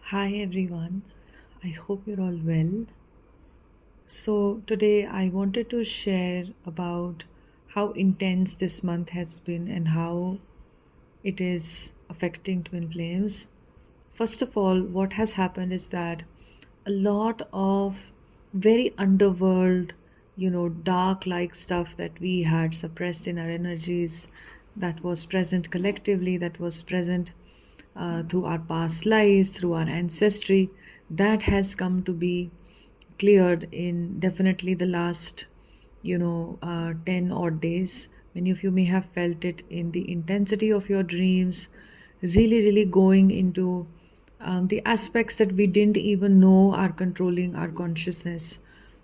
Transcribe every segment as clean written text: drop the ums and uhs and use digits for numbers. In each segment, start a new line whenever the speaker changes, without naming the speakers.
Hi everyone, I hope you're all well. So, today I wanted to share about how intense this month has been and how it is affecting twin flames. First of all, what has happened is that a lot of very underworld, dark like stuff that we had suppressed in our energies, that was present collectively, that was present through our past lives, through our ancestry, that has come to be cleared in definitely the last 10 odd days. Many of you may have felt it in the intensity of your dreams, really going into the aspects that we didn't even know are controlling our consciousness,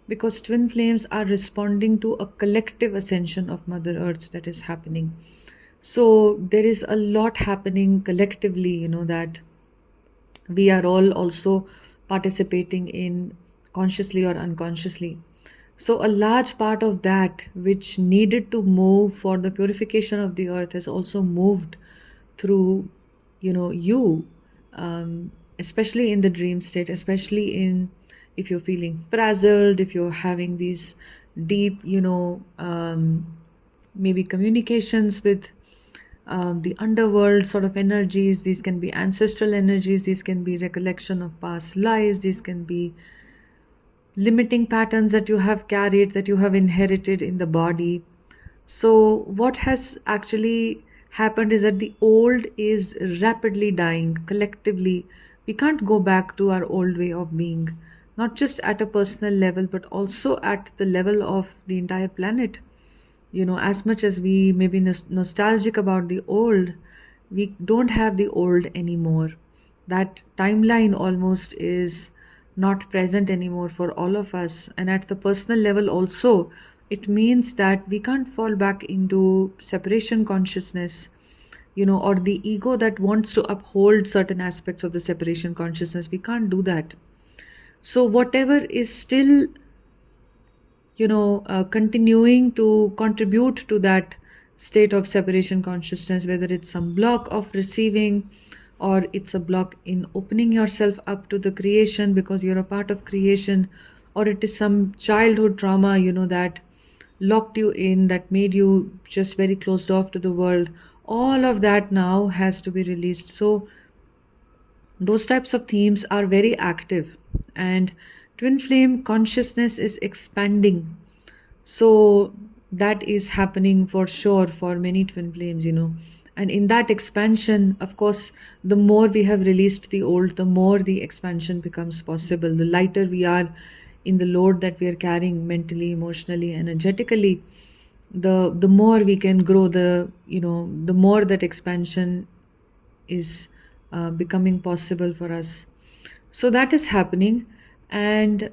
because twin flames are responding to a collective ascension of Mother Earth that is happening. So there is a lot happening collectively, that we are all also participating in, consciously or unconsciously. So a large part of that which needed to move for the purification of the earth has also moved through, you, especially in the dream state, especially in, if you're feeling frazzled, if you're having these deep, maybe communications with the underworld sort of energies. These can be ancestral energies, these can be recollection of past lives, these can be limiting patterns that you have carried, that you have inherited in the body. So, what has actually happened is that the old is rapidly dying collectively. We can't go back to our old way of being, not just at a personal level, but also at the level of the entire planet. As much as we may be nostalgic about the old, we don't have the old anymore. That timeline almost is not present anymore for all of us. And at the personal level, also, it means that we can't fall back into separation consciousness, or the ego that wants to uphold certain aspects of the separation consciousness. We can't do that. So, whatever is still continuing to contribute to that state of separation consciousness, whether it's some block of receiving or it's a block in opening yourself up to the creation because you're a part of creation, or it is some childhood trauma, that locked you in, that made you just very closed off to the world. All of that now has to be released. So, those types of themes are very active, and twin flame consciousness is expanding. So that is happening for sure for many twin flames. And in that expansion, of course, the more we have released the old, the more the expansion becomes possible. The lighter we are in the load that we are carrying mentally, emotionally, energetically, the more we can grow, the more that expansion is becoming possible for us. So that is happening. And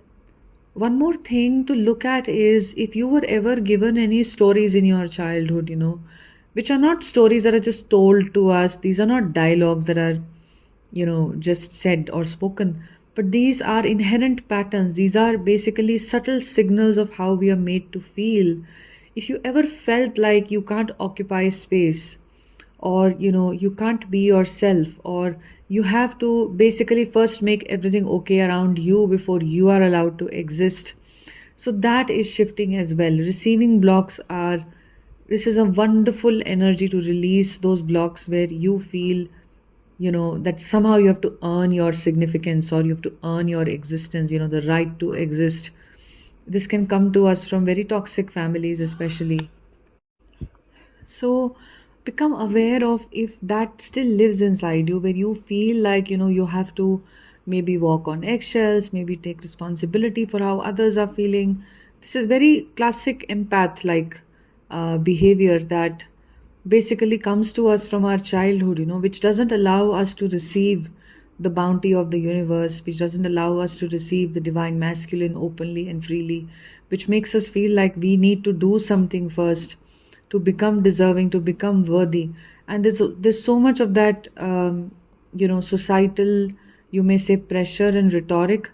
one more thing to look at is, if you were ever given any stories in your childhood, which are not stories that are just told to us, these are not dialogues that are, just said or spoken, but these are inherent patterns. These are basically subtle signals of how we are made to feel. If you ever felt like you can't occupy space, or you can't be yourself, or you have to basically first make everything okay around you before you are allowed to exist, so that is shifting as well. Receiving blocks are, this is a wonderful energy to release those blocks where you feel that somehow you have to earn your significance, or you have to earn your existence, the right to exist. This can come to us from very toxic families especially. So become aware of if that still lives inside you, where you feel like, you have to maybe walk on eggshells, maybe take responsibility for how others are feeling. This is very classic empath like behavior that basically comes to us from our childhood, which doesn't allow us to receive the bounty of the universe, which doesn't allow us to receive the divine masculine openly and freely, which makes us feel like we need to do something first to become deserving, to become worthy. And there's so much of that, societal, you may say, pressure and rhetoric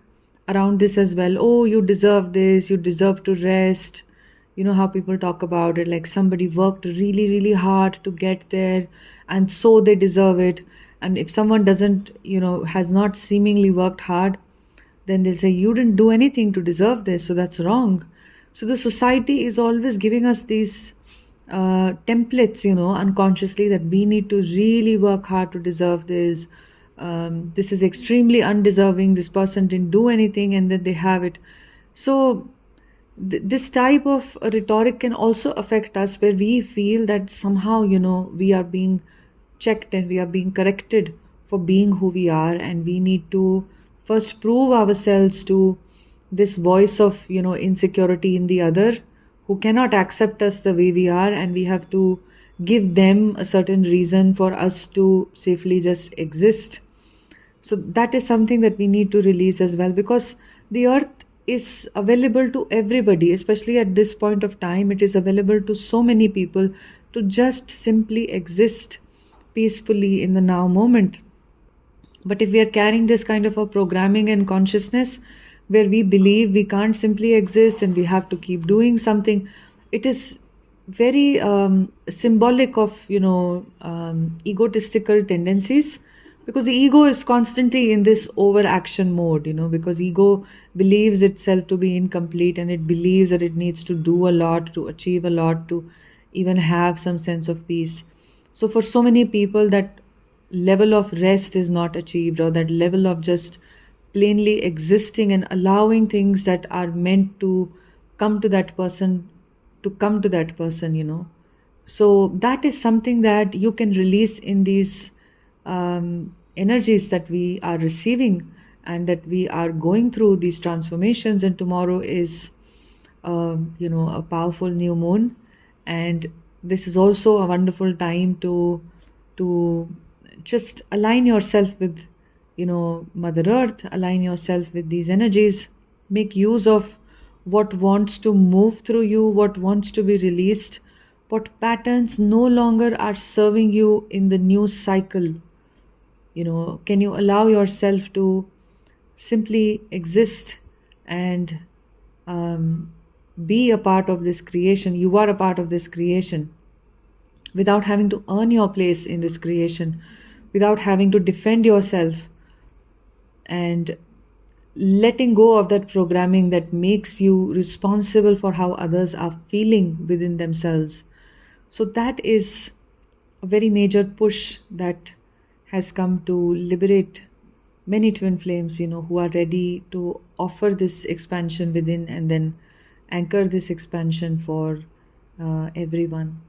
around this as well. Oh, you deserve this, you deserve to rest. You know how people talk about it, like somebody worked really hard to get there, and so they deserve it. And if someone doesn't, has not seemingly worked hard, then they'll say, you didn't do anything to deserve this, so that's wrong. So the society is always giving us these templates, unconsciously, that we need to really work hard to deserve this. This is extremely undeserving. This person didn't do anything, and then they have it. So this type of rhetoric can also affect us, where we feel that somehow, we are being checked and we are being corrected for being who we are, and we need to first prove ourselves to this voice of, insecurity in the other, who cannot accept us the way we are, and we have to give them a certain reason for us to safely just exist. So that is something that we need to release as well, because the earth is available to everybody, especially at this point of time. It is available to so many people to just simply exist peacefully in the now moment. But if we are carrying this kind of a programming and consciousness where we believe we can't simply exist and we have to keep doing something, it is very symbolic of, egotistical tendencies, because the ego is constantly in this overaction mode, because ego believes itself to be incomplete, and it believes that it needs to do a lot, to achieve a lot, to even have some sense of peace. So for so many people, that level of rest is not achieved, or that level of just plainly existing and allowing things that are meant to come to that person to come to that person. So that is something that you can release in these energies that we are receiving, and that we are going through these transformations. And tomorrow is a powerful new moon, and this is also a wonderful time to just align yourself with, Mother Earth, align yourself with these energies, make use of what wants to move through you, what wants to be released, what patterns no longer are serving you in the new cycle. Can you allow yourself to simply exist and be a part of this creation? You are a part of this creation, without having to earn your place in this creation, without having to defend yourself, and letting go of that programming that makes you responsible for how others are feeling within themselves. So that is a very major push that has come to liberate many twin flames, who are ready to offer this expansion within, and then anchor this expansion for everyone.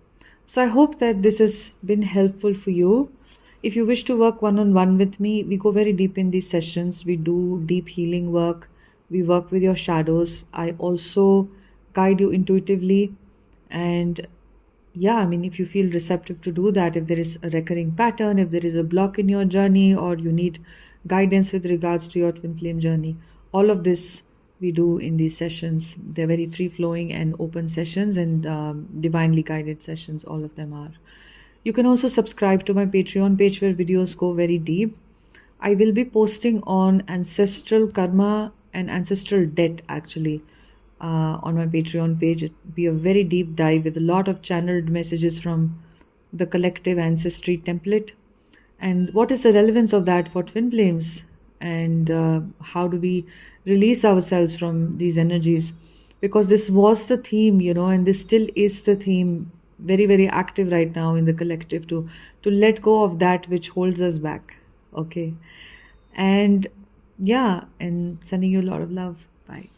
So I hope that this has been helpful for you. If you wish to work one-on-one with me, we go very deep in these sessions. We do deep healing work. We work with your shadows. I also guide you intuitively. And yeah, if you feel receptive to do that, if there is a recurring pattern, if there is a block in your journey, or you need guidance with regards to your twin flame journey, all of this we do in these sessions. They're very free-flowing and open sessions, and divinely guided sessions, all of them are. You can also subscribe to my Patreon page, where videos go very deep. I will be posting on ancestral karma and ancestral debt, actually, on my Patreon page. It'll be a very deep dive with a lot of channeled messages from the collective ancestry template. And what is the relevance of that for twin flames? And how do we release ourselves from these energies? Because this was the theme, and this still is the theme, very, very active right now in the collective, to let go of that which holds us back. Okay. And yeah, and sending you a lot of love. Bye.